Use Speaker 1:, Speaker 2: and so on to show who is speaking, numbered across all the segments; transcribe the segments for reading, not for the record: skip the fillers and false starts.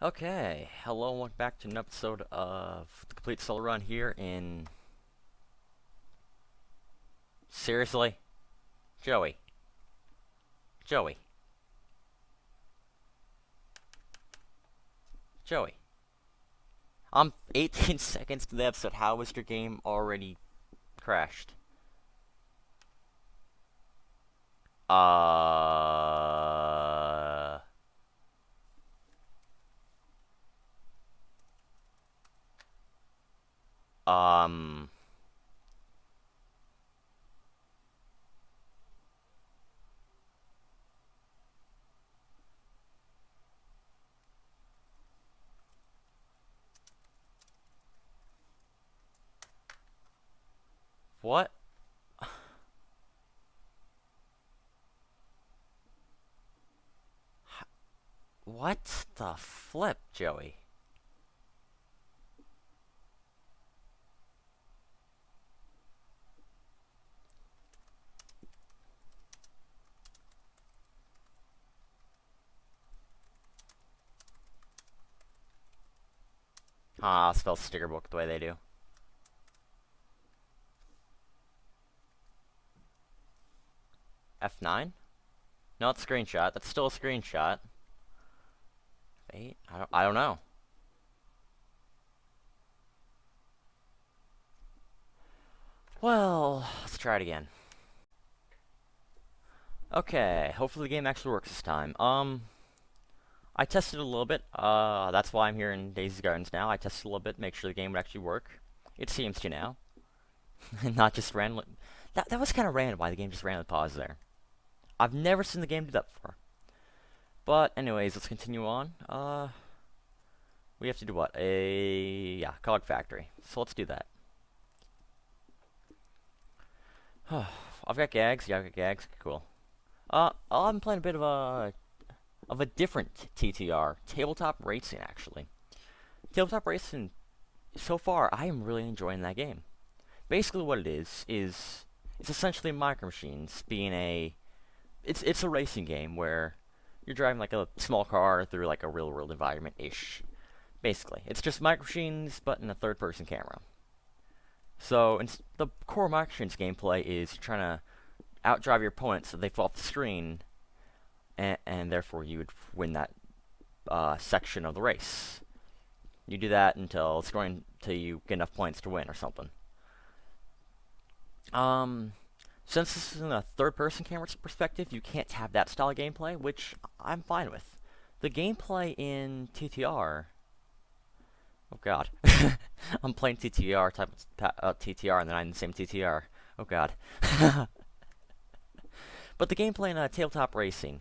Speaker 1: Okay, hello and welcome back to an episode of the Complete Solo Run here in... Seriously? Joey. Joey. Joey. I'm 18 seconds to the episode. How was your game already crashed? Uh... Um... What? What the flip, Joey? I'll spell sticker book the way they do. F9? No, it's a screenshot. That's still a screenshot. F8? I don't know. Well, let's try it again. Okay, hopefully the game actually works this time. I tested a little bit. That's why I'm here in Daisy's Gardens now. I tested a little bit, make sure the game would actually work. It seems to now. Not just randomly. That was kind of random why the game just randomly paused there. I've never seen the game do that before. But anyways, let's continue on. We have to do what? Yeah, Cog Factory. So let's do that. I've got gags. Yeah, I've got gags. Cool. I'm playing a bit of a different TTR, Tabletop Racing, actually. Tabletop Racing, so far, I am really enjoying that game. Basically what it is it's essentially Micro Machines being it's a racing game where you're driving like a small car through like a real world environment-ish. Basically, it's just Micro Machines, but in a third-person camera. So, the core Micro Machines gameplay is you're trying to outdrive your opponents so they fall off the screen, and therefore you would win that section of the race. You do that until you get enough points to win or something. Since this is in a third-person camera perspective, you can't have that style of gameplay, which I'm fine with. The gameplay in TTR... Oh god. I'm playing TTR, type TTR, and then I'm in the same TTR. Oh god. But the gameplay in Tabletop Racing,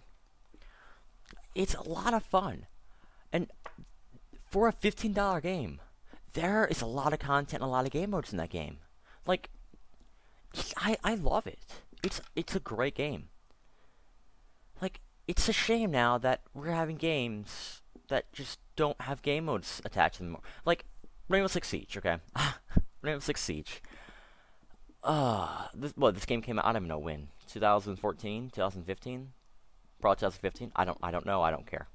Speaker 1: it's a lot of fun. And for a $15 game, there is a lot of content and a lot of game modes in that game. Like, I love it. It's a great game. Like, it's a shame now that we're having games that just don't have game modes attached to them. Like, Rainbow Six Siege, okay? Rainbow Six Siege. This game came out, I don't even know when. 2014? 2015? Probably 2015? I don't know, I don't care.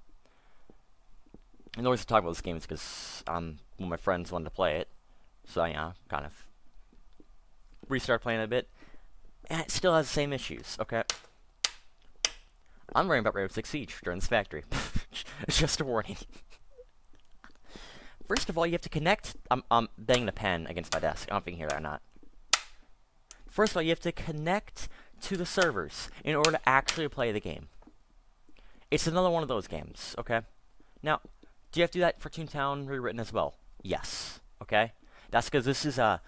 Speaker 1: And the reason I talk about this game is because one of my friends wanted to play it. So, yeah, kind of restart playing it a bit. And it still has the same issues, okay? I'm worrying about Rainbow Six Siege during this factory. Just a warning. First of all, you have to connect. I'm banging a pen against my desk. I don't know if you can hear that or not. First of all, you have to connect to the servers in order to actually play the game. It's another one of those games, okay? Now, do you have to do that for Toontown Rewritten as well? Yes, okay? That's because this is a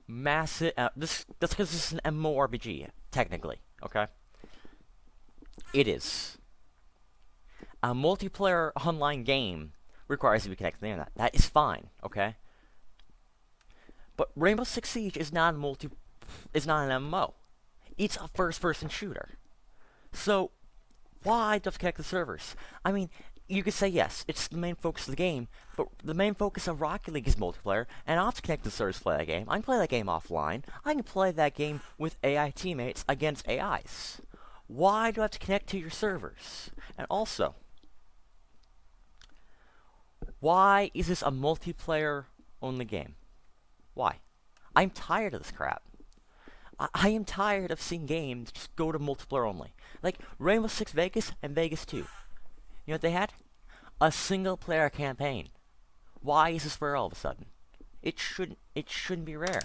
Speaker 1: massive... that's because this is an MMORPG, technically, okay? It is. A multiplayer online game requires you to be connected to the internet. That is fine, okay? But Rainbow Six Siege is not an MMO. It's a first-person shooter. So, why do you have to connect the servers? I mean, you could say yes, it's the main focus of the game, but the main focus of Rocket League is multiplayer, and I have to connect the servers to play that game. I can play that game offline. I can play that game with AI teammates against AIs. Why do I have to connect to your servers? And also, Why is this a multiplayer-only game? Why? I'm tired of this crap. I am tired of seeing games just go to multiplayer only. Like Rainbow Six Vegas and Vegas 2. You know what they had? A single-player campaign. Why is this rare all of a sudden? It shouldn't be rare.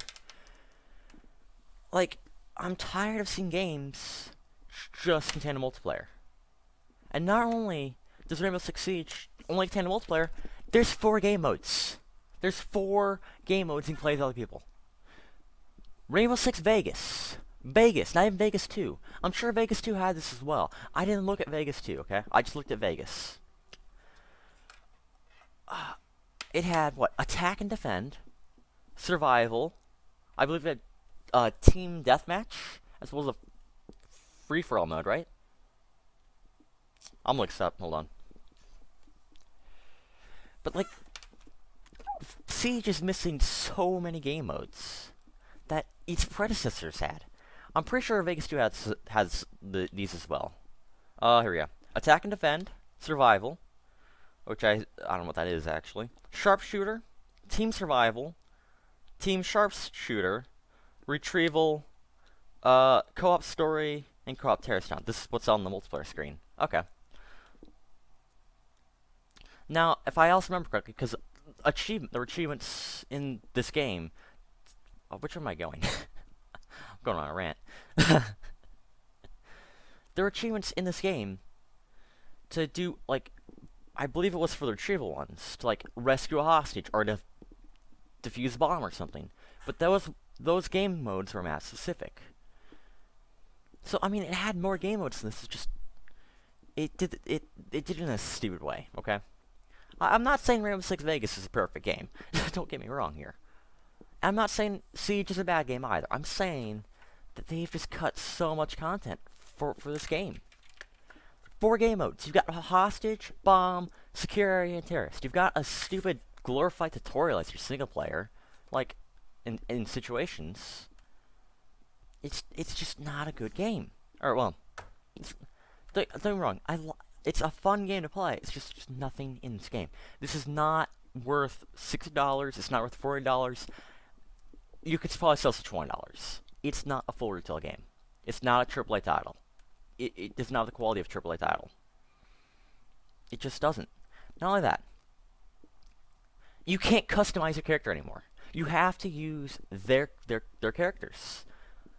Speaker 1: Like, I'm tired of seeing games just contain a multiplayer. And not only does Rainbow Six Siege only contain a multiplayer, there's 4 game modes. There's 4 game modes you can play with other people. Rainbow Six Vegas. Vegas, not even Vegas 2. I'm sure Vegas 2 had this as well. I didn't look at Vegas 2, okay? I just looked at Vegas. It had, what? Attack and defend. Survival. I believe it had team deathmatch. As well as a free-for-all mode, right? I'm mixed up. Hold on. But, like, Siege is missing so many game modes that its predecessors had. I'm pretty sure Vegas 2 has these as well. Here we go. Attack and defend, survival, which I don't know what that is actually. Sharpshooter, team survival, team sharpshooter, retrieval, co-op story, and co-op terrorist hunt. This is what's on the multiplayer screen. Okay. Now, if I also remember correctly, because there were achievements in this game. Oh, which way am I going? I'm going on a rant. There were achievements in this game to do, like, I believe it was for the retrieval ones, to, like, rescue a hostage or to defuse a bomb or something. But those game modes were map specific. So, I mean, it had more game modes than this. It's just, it did it in a stupid way, okay? I'm not saying Rainbow Six Vegas is a perfect game. Don't get me wrong here. I'm not saying Siege is a bad game either. I'm saying that they've just cut so much content for this game. 4 game modes. You've got hostage, bomb, secure area, and terrorist. You've got a stupid glorified tutorial as your single player, like in situations. It's just not a good game. Or well, don't get me wrong. It's a fun game to play. It's just nothing in this game. This is not worth $60. It's not worth $40. You could probably sell this for $20. It's not a full retail game. It's not a AAA title. It does not have the quality of a AAA title. It just doesn't. Not only that, you can't customize your character anymore. You have to use their characters.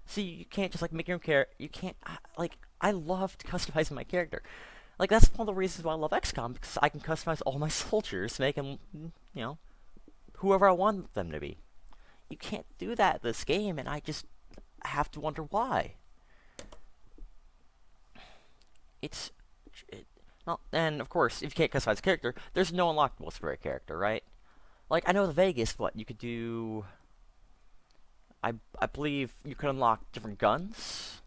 Speaker 1: See, you can't just like make your own character. You can't like. I loved customizing my character. Like, that's one of the reasons why I love XCOM, because I can customize all my soldiers, make them, you know, whoever I want them to be. You can't do that in this game, and I just have to wonder why. Well, and of course, if you can't customize a character, there's no unlockables for a character, right? Like, I know the Vegas, what, you could do... I believe you could unlock different guns,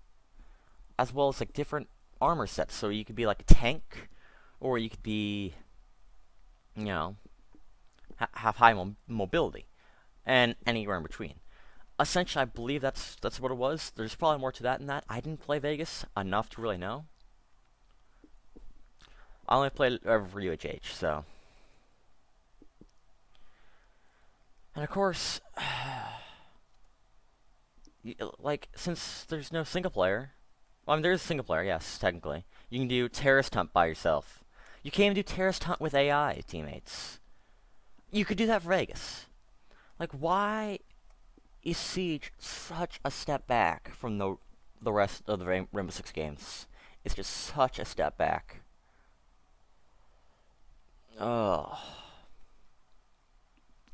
Speaker 1: as well as, like, different armor sets, so you could be like a tank, or you could be, you know, have high mobility, and anywhere in between. Essentially, I believe that's what it was. There's probably more to that than that. I didn't play Vegas enough to really know. I only played it over for UHH, so. And of course, like, since there's no single player, well, I mean, there is a single player, yes, technically. You can do terrorist hunt by yourself. You can't even do terrorist hunt with AI teammates. You could do that for Vegas. Like, why is Siege such a step back from the rest of the Rainbow Six games? It's just such a step back. Oh.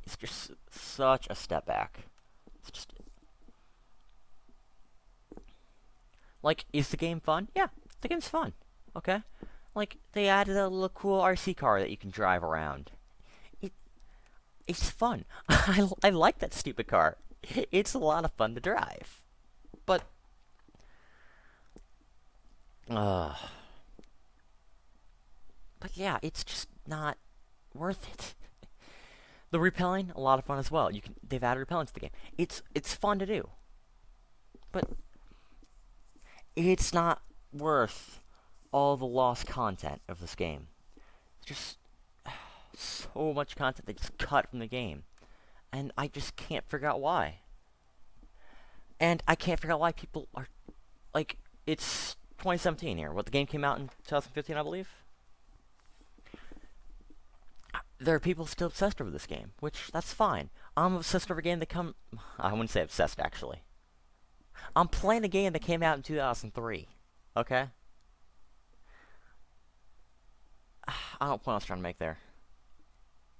Speaker 1: It's just such a step back. It's just... Like, is the game fun? Yeah, the game's fun. Okay? Like, they added a little cool RC car that you can drive around. It's fun. I like that stupid car. It's a lot of fun to drive. But... But yeah, it's just not worth it. The repelling, a lot of fun as well. They've added repelling to the game. It's fun to do. But... it's not worth all the lost content of this game. It's just so so much content they just cut from the game. And I just can't figure out why. And I can't figure out why people are, like, it's 2017 here. What, the game came out in 2015, I believe? There are people still obsessed over this game, which, that's fine. I'm obsessed over a game that I wouldn't say obsessed, actually. I'm playing a game that came out in 2003, okay? I don't know what I was trying to make there.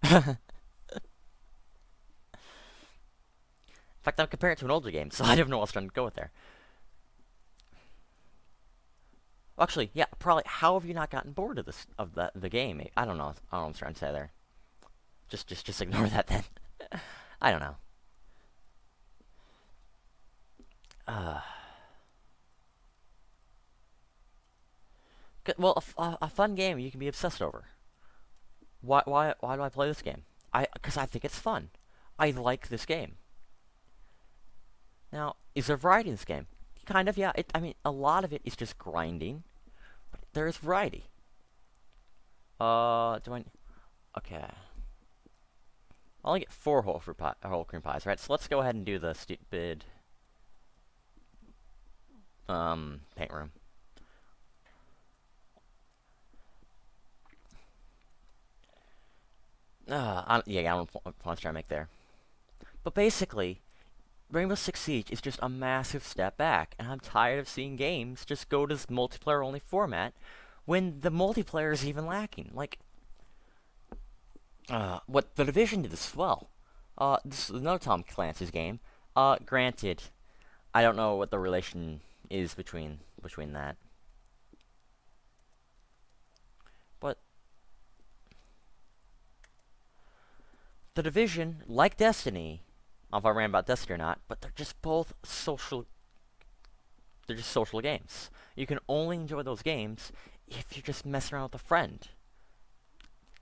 Speaker 1: In fact, I'm comparing it to an older game, so I don't know what I was trying to go with there. Actually, yeah, probably. How have you not gotten bored of the game? I don't know. I don't know what I'm trying to say there. Just ignore that then. I don't know. Well, a fun game you can be obsessed over. Why do I play this game? Because I think it's fun. I like this game. Now, is there variety in this game? Kind of, yeah. I mean, a lot of it is just grinding, but there is variety. Okay. I only get 4 whole cream pies, right? So let's go ahead and do the stupid paint room. Yeah, I don't want to try to make there. But basically, Rainbow Six Siege is just a massive step back, and I'm tired of seeing games just go to this multiplayer-only format when the multiplayer is even lacking. Like, what The Division did as well. This is another Tom Clancy's game. Granted, I don't know what the relation is between that. But The Division, like Destiny, I don't know if I ran about Destiny or not, but they're just both social. They're just social games. You can only enjoy those games if you're just messing around with a friend.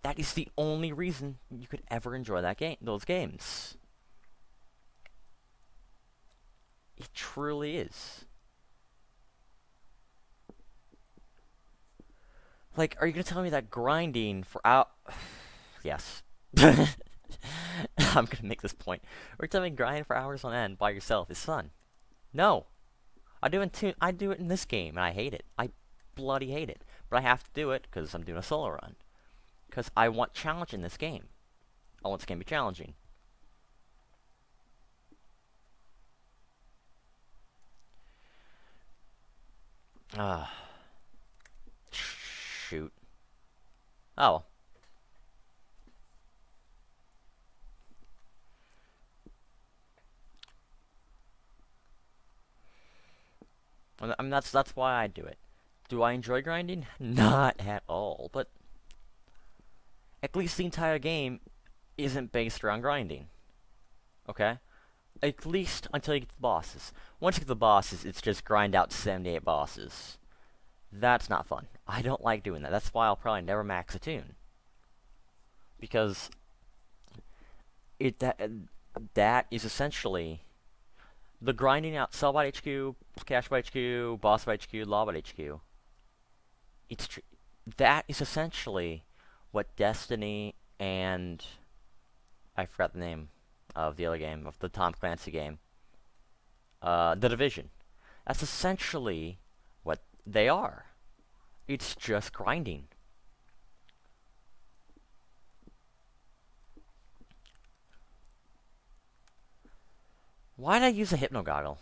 Speaker 1: That is the only reason you could ever enjoy those games. It truly is. Like, are you gonna tell me that grinding for Yes. I'm gonna make this point. Are you telling me grinding for hours on end by yourself is fun? No. I do it in this game, and I hate it. I bloody hate it. But I have to do it because I'm doing a solo run. Because I want challenge in this game. I want this game to be challenging. Shoot. Oh. I mean, that's why I do it. Do I enjoy grinding? Not at all, but at least the entire game isn't based around grinding. Okay? At least until you get to the bosses. Once you get to the bosses, it's just grind out 78 bosses. That's not fun. I don't like doing that. That's why I'll probably never max a tune. Because that is essentially the grinding out Cell by HQ, Cash by HQ, Boss by HQ, Law by HQ. That is essentially what Destiny and I forgot the name of the other game, of the Tom Clancy game. The Division. That's essentially what they are. It's just grinding. Why did I use a hypno goggle?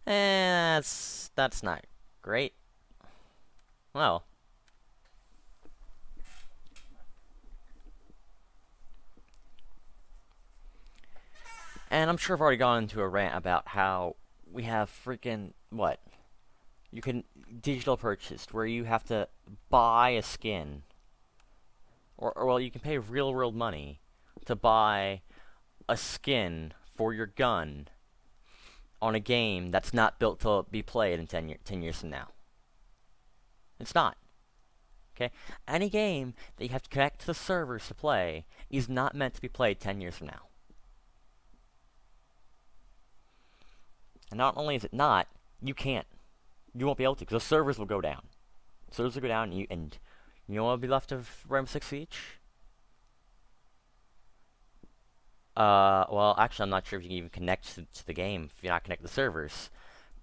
Speaker 1: That's not great. Well. And I'm sure I've already gone into a rant about how we have freaking, what? You can digital purchase, where you have to buy a skin. Or well, you can pay real world money to buy a skin for your gun on a game that's not built to be played in 10 years from now. It's not. Okay? Any game that you have to connect to the servers to play is not meant to be played 10 years from now. And not only is it not, you can't. You won't be able to, because the servers will go down. Servers will go down, and you know what will be left of Rainbow Six Siege? Well, actually, I'm not sure if you can even connect to the game if you're not connected to servers.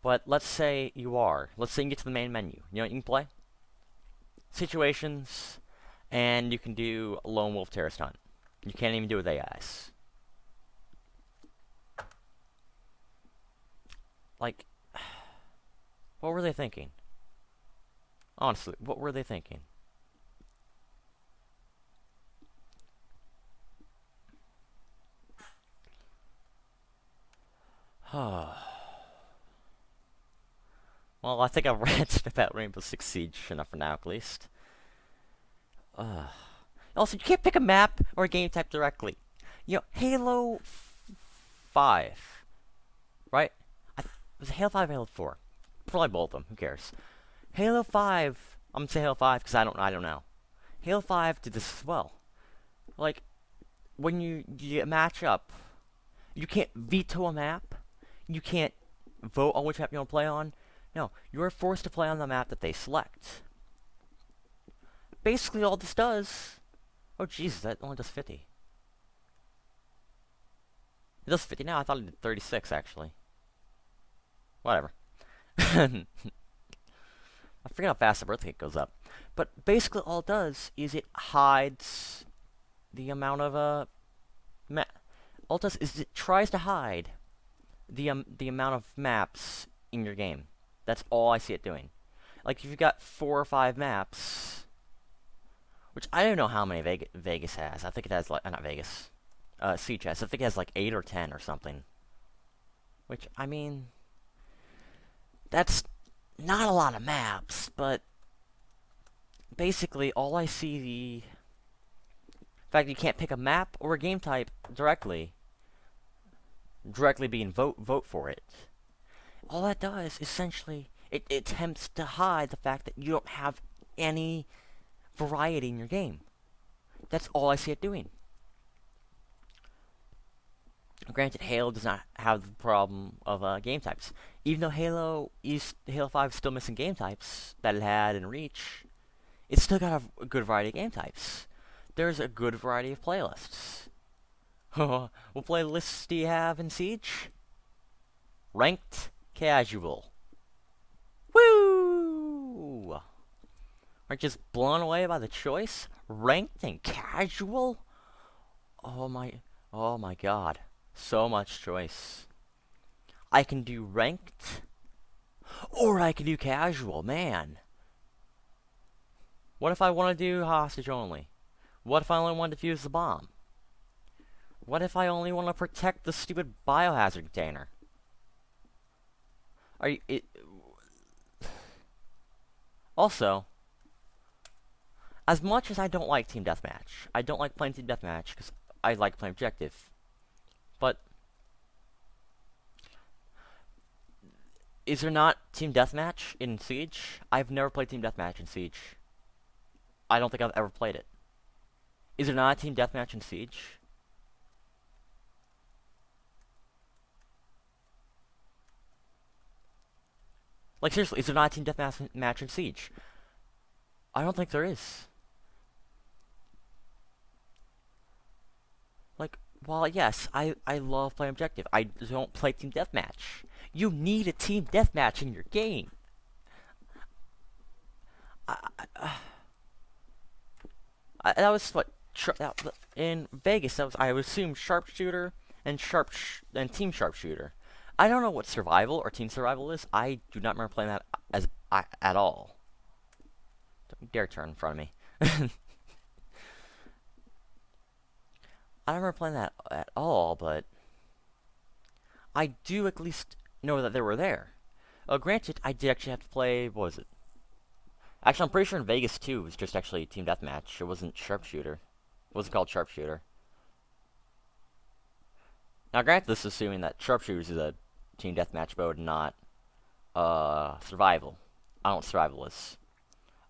Speaker 1: But let's say you are. Let's say you get to the main menu. You know what you can play? Situations, and you can do Lone Wolf Terrorist Hunt. You can't even do it with AIs. Like, what were they thinking? Honestly, what were they thinking? Well, I think I've ranted about Rainbow Six Siege enough for now, at least. Also, you can't pick a map or a game type directly. You know, Halo 5, right? Was it Halo 5 or Halo 4? Probably both of them. Who cares? Halo 5. I'm gonna say Halo 5 because I don't know. Halo 5 did this as well. Like, when you match up, you can't veto a map. You can't vote on which map you want to play on. No, you're forced to play on the map that they select. Basically, all this does. Oh, Jesus, that only does 50. It does 50 now. I thought it did 36 actually. Whatever. I forget how fast the birth rate goes up. But basically, all it does is it hides the amount of all it does is it tries to hide the amount of maps in your game. That's all I see it doing. Like if you've got 4 or 5 maps, which I don't know how many Vegas has. I think it has like not Vegas, Siege has. I think it has like 8 or 10 or something. Which I mean, that's not a lot of maps, but basically all I see the fact that you can't pick a map or a game type directly being vote for it. All that does essentially it attempts to hide the fact that you don't have any variety in your game. That's all I see it doing. Granted, Halo does not have the problem of game types. Even though Halo 5 is still missing game types that it had in Reach, it's still got a good variety of game types. There's a good variety of playlists. What playlists do you have in Siege? Ranked, casual. Woo! Aren't just blown away by the choice? Ranked and casual? Oh my god. So much choice. I can do ranked, or I can do casual, man. What if I want to do hostage only? What if I only want to defuse the bomb? What if I only want to protect the stupid biohazard container? Also, as much as I don't like Team Deathmatch, I don't like playing Team Deathmatch because I like playing objective. But is there not Team Deathmatch in Siege? I've never played Team Deathmatch in Siege. I don't think I've ever played it. Is there not a Team Deathmatch in Siege? Like, seriously, is there not a Team Deathmatch in Siege? I don't think there is. Like, while yes, I love playing objective, I don't play Team Deathmatch. You need a Team Deathmatch in your game. That was what in Vegas. That was I would assume sharpshooter and team sharpshooter. I don't know what survival or team survival is. I do not remember playing that at all. Don't dare turn in front of me. I don't remember playing that at all, but I do at least know that they were there. Granted, I did actually have to play. What was it? Actually, I'm pretty sure in Vegas 2 it was just actually team deathmatch. It wasn't sharpshooter. It wasn't called sharpshooter. Now, granted, this is assuming that sharpshooters is a team deathmatch mode, not survival. I don't know what survival is.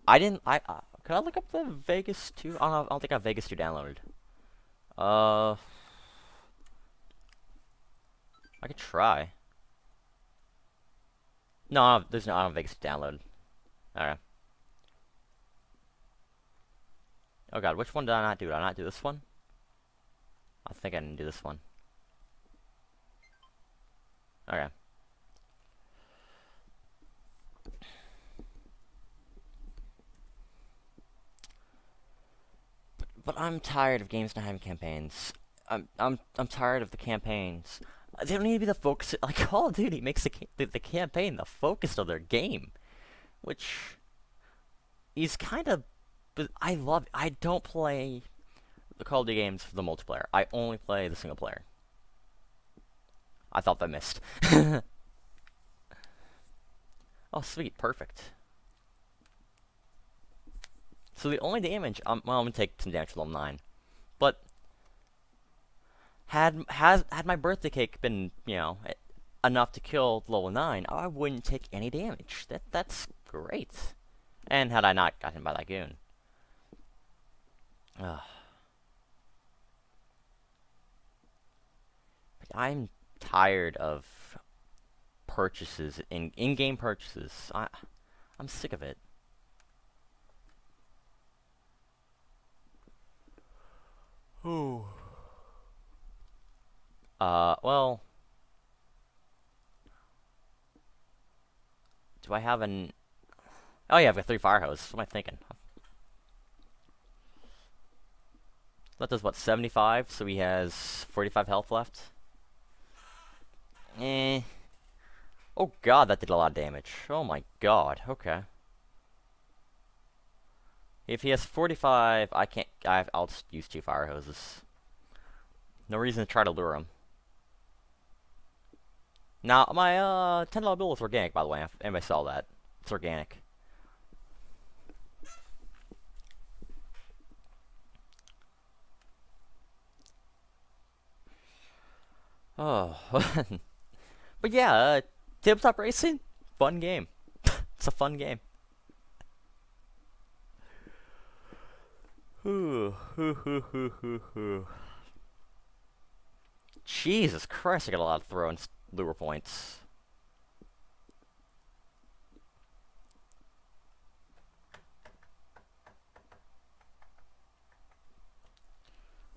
Speaker 1: I didn't. Could I look up the Vegas 2? I don't think I have Vegas 2 downloaded. I could try. No, there's no. I don't have Vegas 2 downloaded. Alright. Oh god, which one did I not do? Did I not do this one? I think I didn't do this one. Okay. But I'm tired of games not having campaigns. I'm tired of the campaigns. They don't need to be the focus. Like Call of Duty makes the campaign the focus of their game, which is kind of. But I love. I don't play the Call of Duty games for the multiplayer. I only play the single player. I thought that missed. Oh, sweet, perfect. So the only damage, well, I'm gonna take some damage to level 9, but had my birthday cake been, enough to kill level 9, I wouldn't take any damage. That's great. And had I not gotten hit by that goon. Ugh. I'm tired of purchases, in-game purchases. I'm sick of it. Ooh. Well, do I have an? Oh yeah, I've got 3 fire hoses. What am I thinking? That does what, 75? So he has 45 health left. Eh. Oh god, that did a lot of damage. Oh my god. Okay. If he has 45, I can't. I'll just use 2 fire hoses. No reason to try to lure him. Now, my $10 bill is organic, by the way. If anybody saw that, it's organic. Oh, but yeah, tabletop racing, fun game. It's a fun game. Jesus Christ, I got a lot of throw and lure points.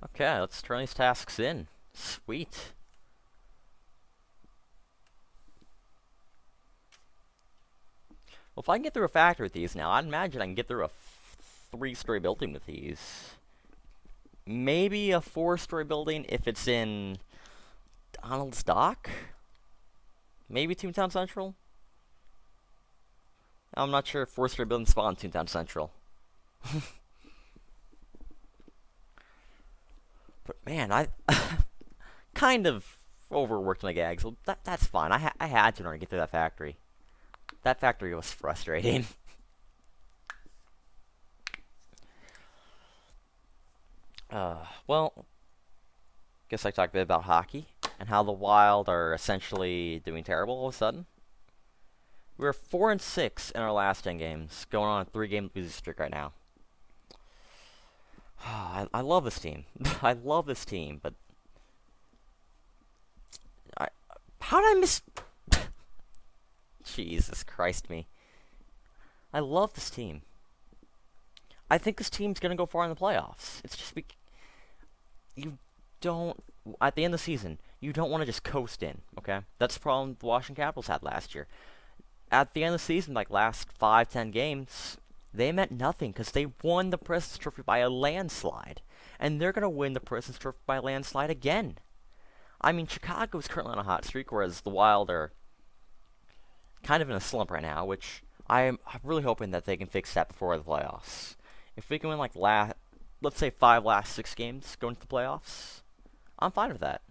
Speaker 1: Okay, let's turn these tasks in. Sweet. Well, if I can get through a factory with these now, I'd imagine I can get through a 3-story building with these. Maybe a 4-story building if it's in Donald's Dock? Maybe Toontown Central? I'm not sure if 4-story buildings spawn in Toontown Central. But man, I kind of overworked my gags. Well, that's fine. I had to in order to get through that factory. That factory was frustrating. Well, guess I talked a bit about hockey and how the Wild are essentially doing terrible all of a sudden. We're 4-6 in our last 10 games, going on a 3-game losing streak right now. I love this team. I love this team, but how did I miss? Jesus Christ me. I love this team. I think this team's gonna go far in the playoffs. It's just you don't, at the end of the season, you don't want to just coast in, okay? That's the problem the Washington Capitals had last year. At the end of the season, like last 5-10 games, they meant nothing because they won the President's Trophy by a landslide. And they're going to win the President's Trophy by a landslide again. I mean, Chicago is currently on a hot streak, whereas the Wild are kind of in a slump right now, which I'm really hoping that they can fix that before the playoffs. If we can win, like, let's say 5 last 6 games going to the playoffs, I'm fine with that.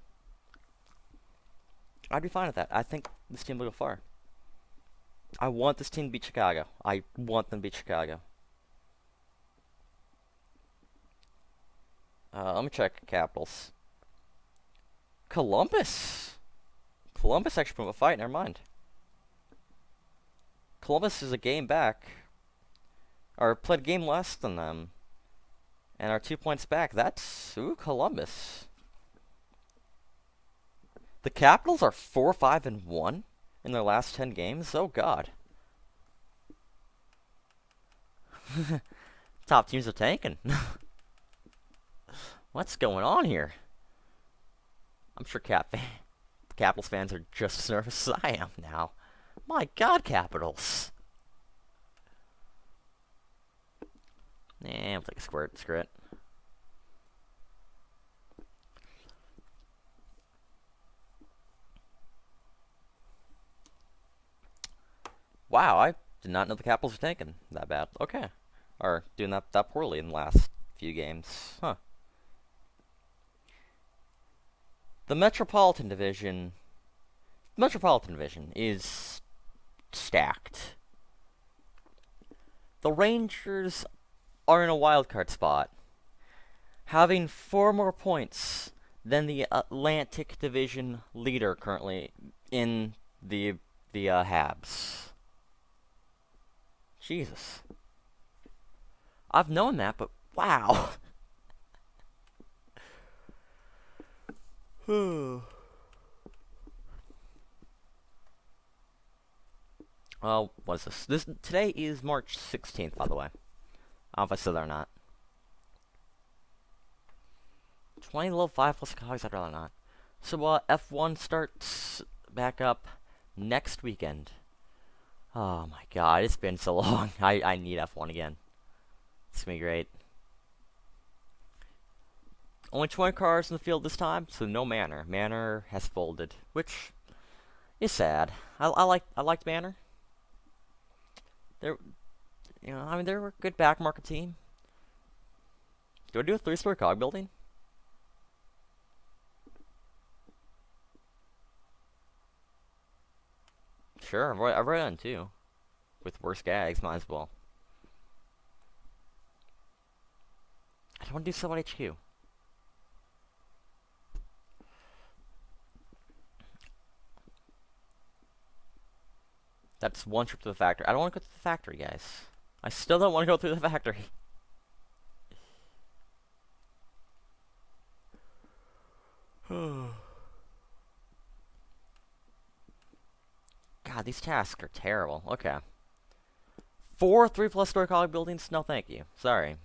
Speaker 1: I'd be fine with that. I think this team will go far. I want this team to beat Chicago. I want them to beat Chicago. Let me check Capitals. Columbus! Columbus actually put up a fight, never mind. Columbus is a game back. Or played a game less than them. And are 2 points back. That's... Ooh, Columbus. The Capitals are 4-5-1 in their last 10 games? Oh, God. Top teams are tanking. What's going on here? I'm sure Capitals fans are just as nervous as I am now. My God, Capitals. I'll take a squirt. Screw it. Wow, I did not know the Capitals were tanking that bad. Okay. Or doing that poorly in the last few games. Huh. The Metropolitan Division is stacked. The Rangers are in a wildcard spot, having 4 more points than the Atlantic Division leader currently in the Habs. Jesus. I've known that, but wow. What is this? Today is March 16th, by the way. I don't know if I said that or not. 20 level 5 plus cogs, I'd rather not. So, F1 starts back up next weekend. Oh my God, it's been so long. I need F1 again. It's gonna be great. Only 20 cars in the field this time, so no Manor. Manor has folded, which is sad. I liked Manor. They're a good back market team. Do I do a 3-story cog building? Sure, I've already done 2. With worse gags, might as well. I don't want to do Sub HQ. That's 1 trip to the factory. I don't want to go to the factory, guys. I still don't want to go through the factory. God, these tasks are terrible. Okay. 4 3+ story cog buildings? No, thank you. Sorry.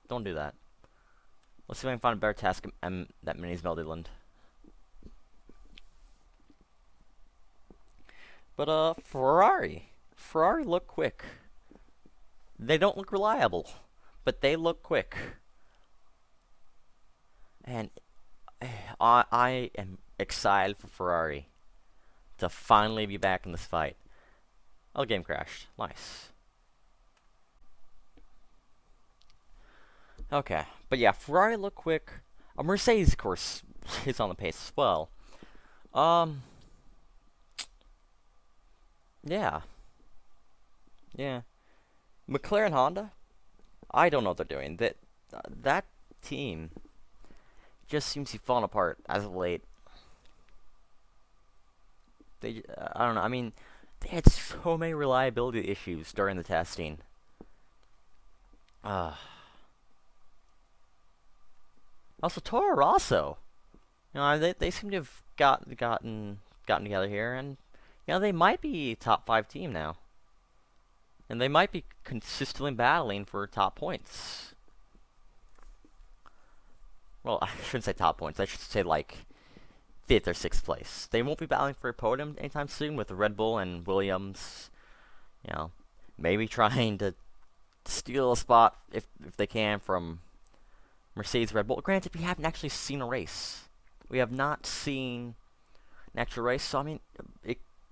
Speaker 1: Don't do that. Let's see if I can find a better task that minis Melodyland. But, Ferrari. Ferrari look quick. They don't look reliable, but they look quick. And I am excited for Ferrari to finally be back in this fight. Oh, game crashed. Nice. Okay, but yeah, Ferrari look quick. Mercedes, of course, is on the pace as well. Yeah. Yeah. McLaren Honda? I don't know what they're doing. That team just seems to be falling apart as of late. I don't know. I mean, they had so many reliability issues during the testing. Also, Toro Rosso. They seem to have gotten together here, and they might be a top 5 team now. And they might be consistently battling for top points. Well, I shouldn't say top points. I should say, like, 5th or 6th place. They won't be battling for a podium anytime soon with Red Bull and Williams. Maybe trying to steal a spot, if they can, from Mercedes, Red Bull. Granted, we haven't actually seen a race. We have not seen an actual race, so, I mean,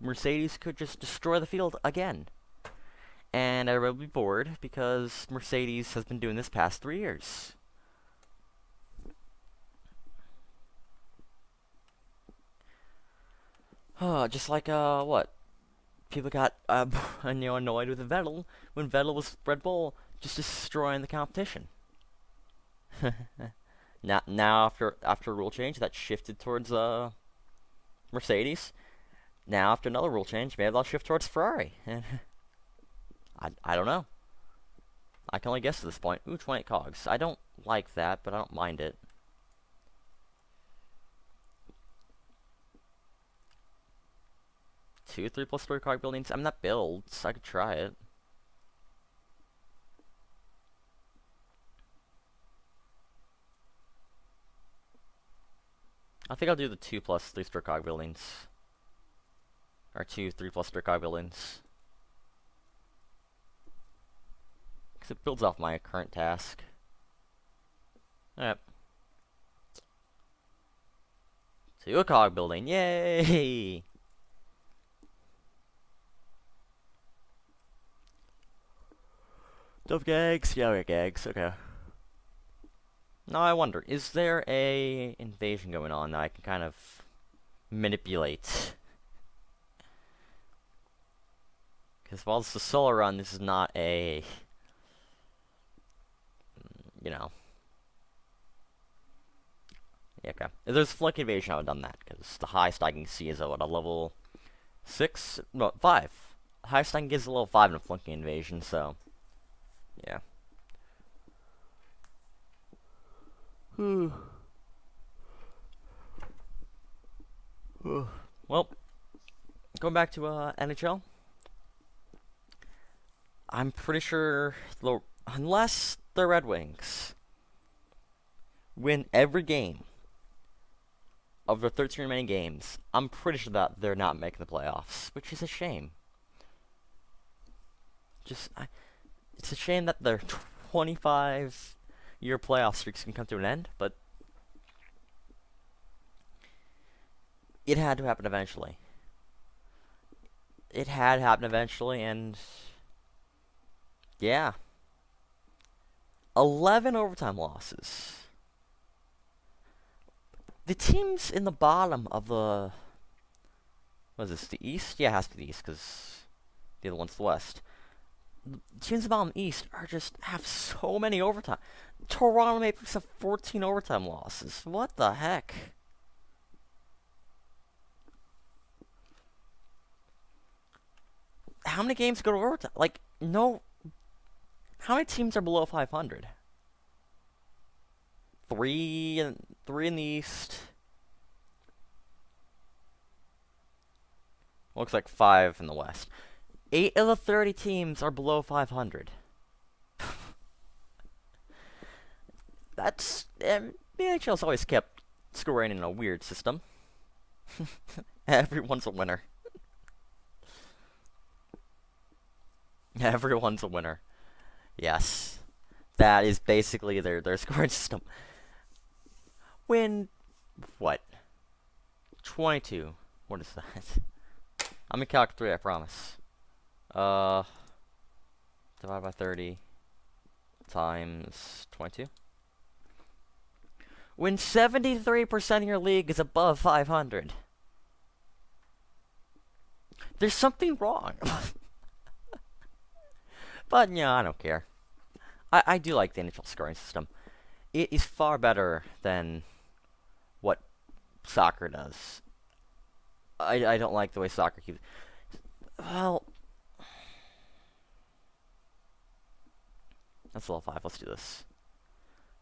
Speaker 1: Mercedes could just destroy the field again. And I will be bored because Mercedes has been doing this past 3 years. Just like, what? People got, annoyed with Vettel when Vettel was Red Bull just destroying the competition. Now after a rule change, that shifted towards, Mercedes. Now, after another rule change, maybe they'll shift towards Ferrari. I don't know. I can only guess at this point. Ooh, 28 cogs. I don't like that, but I don't mind it. Two 3+ story cog buildings. I mean, that builds. I could try it. I think I'll do the 2 plus 3 star cog buildings. Or 2 3 plus star cog buildings. Because it builds off my current task. Alright. To a cog building. Yay! Dove gags? Yeah, we got gags. Okay. Now I wonder, is there a invasion going on that I can kind of manipulate? Because while it's a solo run, this is not a, you know. Yeah, okay. If there's flank invasion, I would have done that, because the highest I can see is, what, a level 6? No, 5. The highest I can get is a level 5 in a flanking invasion, so, yeah. Well, going back to NHL, I'm pretty sure, unless the Red Wings win every game of the 13 remaining games, I'm pretty sure that they're not making the playoffs, which is a shame. It's a shame that their 25-year playoff streaks can come to an end, but it had to happen eventually. It had happened eventually, and yeah. 11 overtime losses. The teams in the bottom of the... What is this, the East? Yeah, it has to be the East, because the other one's the West. The teams in the bottom of the East have so many overtime. Toronto Maple Leafs have 14 overtime losses. What the heck? How many games go to overtime? Like, no... How many teams are below 500? Three in the East. Looks like 5 in the West. 8 of the 30 teams are below 500. That's... the NHL's always kept scoring in a weird system. Everyone's a winner. Everyone's a winner. Yes. That is basically their scoring system. Win... What? 22. What is that? I'm in Calc 3, I promise. Divide by 30 times 22. When 73% of your league is above 500. There's something wrong. But, yeah, I don't care. I do like the NHL scoring system. It is far better than what soccer does. I don't like the way soccer keeps... Well... That's level 5. Let's do this.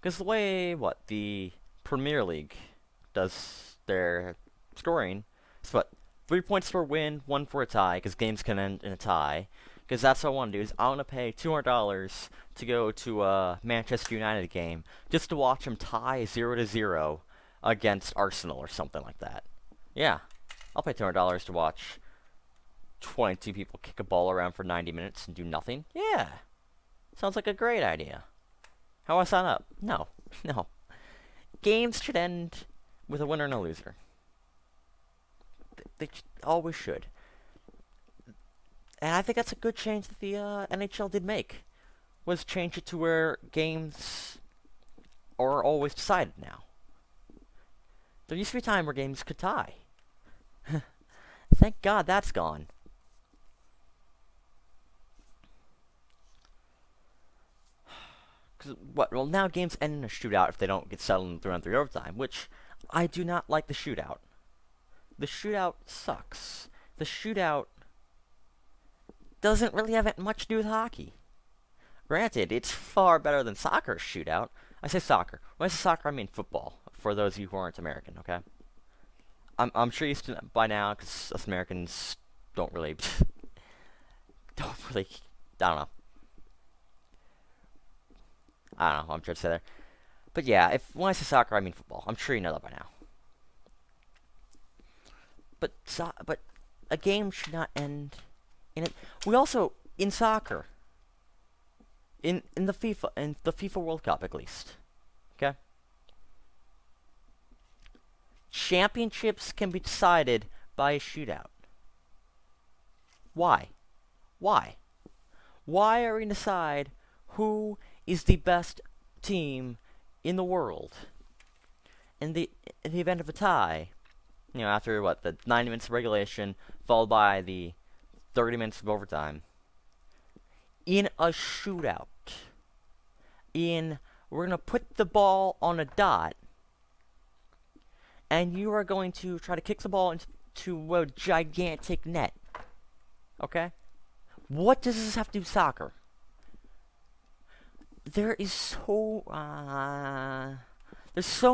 Speaker 1: Because the way, the Premier League does their scoring is 3 points for a win, 1 for a tie, because games can end in a tie. Because that's what I want to do, is I want to pay $200 to go to a Manchester United game, just to watch them tie 0-0 against Arsenal or something like that. Yeah, I'll pay $200 to watch 22 people kick a ball around for 90 minutes and do nothing. Yeah, sounds like a great idea. How do I sign up? No, no. Games should end with a winner and a loser. They always should. And I think that's a good change that the NHL did make. Was change it to where games are always decided now. There used to be a time where games could tie. Thank God that's gone. Well, now games end in a shootout if they don't get settled in 3-on-3 overtime, which I do not like the shootout. The shootout sucks. The shootout doesn't really have much to do with hockey. Granted, it's far better than soccer's shootout. I say soccer. When I say soccer, I mean football, for those of you who aren't American, okay? I'm sure you're used to it by now, because us Americans don't really... I don't know. I don't know what I'm trying to say there. But yeah, when I say soccer, I mean football. I'm sure you know that by now. but a game should not end in it. We also, in soccer, in the FIFA World Cup at least, okay? Championships can be decided by a shootout. Why? Why? Why are we going to decide who is the best team in the world in the event of a tie? You know, after what, the 90 minutes of regulation, followed by the 30 minutes of overtime. In a shootout. We're going to put the ball on a dot, and you are going to try to kick the ball into a gigantic net. Okay? What does this have to do with soccer? There's so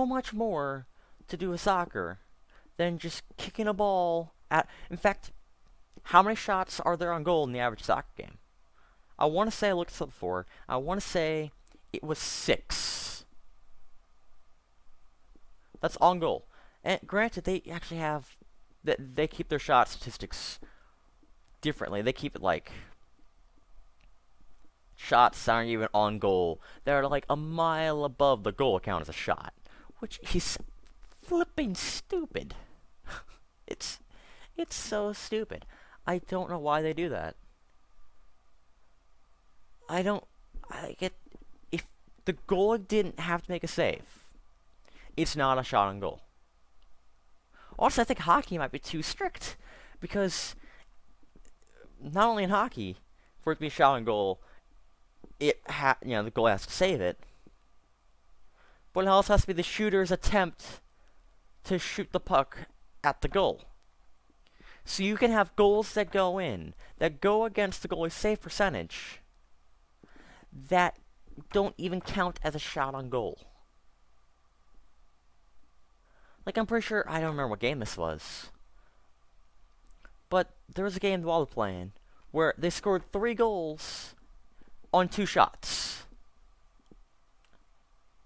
Speaker 1: much more to do with soccer than just kicking a ball at. In fact, how many shots are there on goal in the average soccer game? I want to say, I looked this up before, I want to say it was 6. That's on goal. And granted, they actually have, they keep their shot statistics differently. They keep it like shots that aren't even on goal. They're like a mile above the goal count as a shot, which is flipping stupid. It's so stupid. I don't know why they do that. If the goalie didn't have to make a save, it's not a shot on goal. Also, I think hockey might be too strict, because not only in hockey, for it to be a shot on goal, the goalie has to save it, but it also has to be the shooter's attempt to shoot the puck at the goal. So you can have goals that go in, that go against the goalie's save percentage, that don't even count as a shot on goal. Like, I'm pretty sure, I don't remember what game this was, but there was a game the Wild were playing where they scored 3 goals on 2 shots.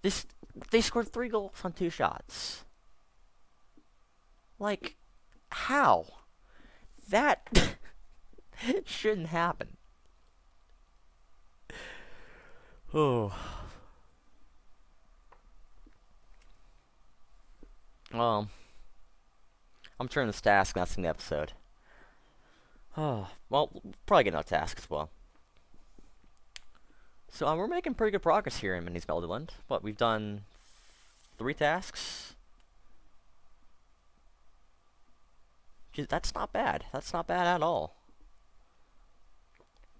Speaker 1: They scored 3 goals on 2 shots. Like, how? That shouldn't happen. Oh. Well, I'm turning this task, and that's in the episode. Oh, well, we'll probably get another task as well. So, we're making pretty good progress here in Melodyland. What, we've done 3 tasks? That's not bad. That's not bad at all.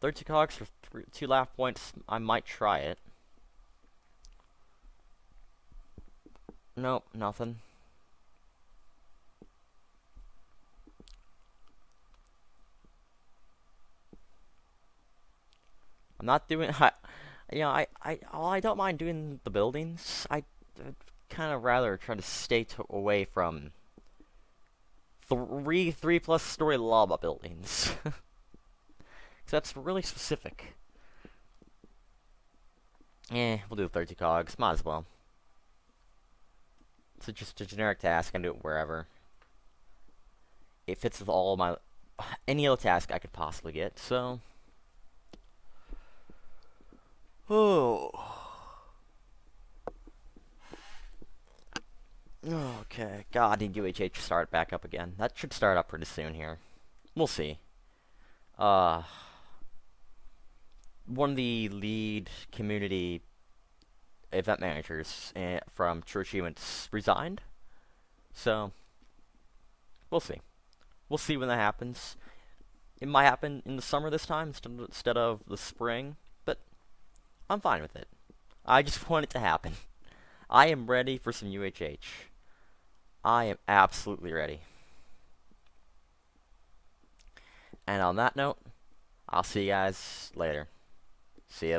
Speaker 1: 32 cogs for 2 laugh points. I might try it. Nope, nothing. I'm not doing. I don't mind doing the buildings. I'd kind of rather try to stay away from 3+ story lava buildings. So that's really specific. We'll do the 32 cogs. Might as well. So just a generic task. I can do it wherever. It fits with all my any other task I could possibly get. So. Oh. Okay. God, I need UHH to start back up again. That should start up pretty soon here. We'll see. One of the lead community event managers from True Achievements resigned. So, we'll see. We'll see when that happens. It might happen in the summer this time instead of the spring, but I'm fine with it. I just want it to happen. I am ready for some UHH. I am absolutely ready. And on that note, I'll see you guys later. See ya.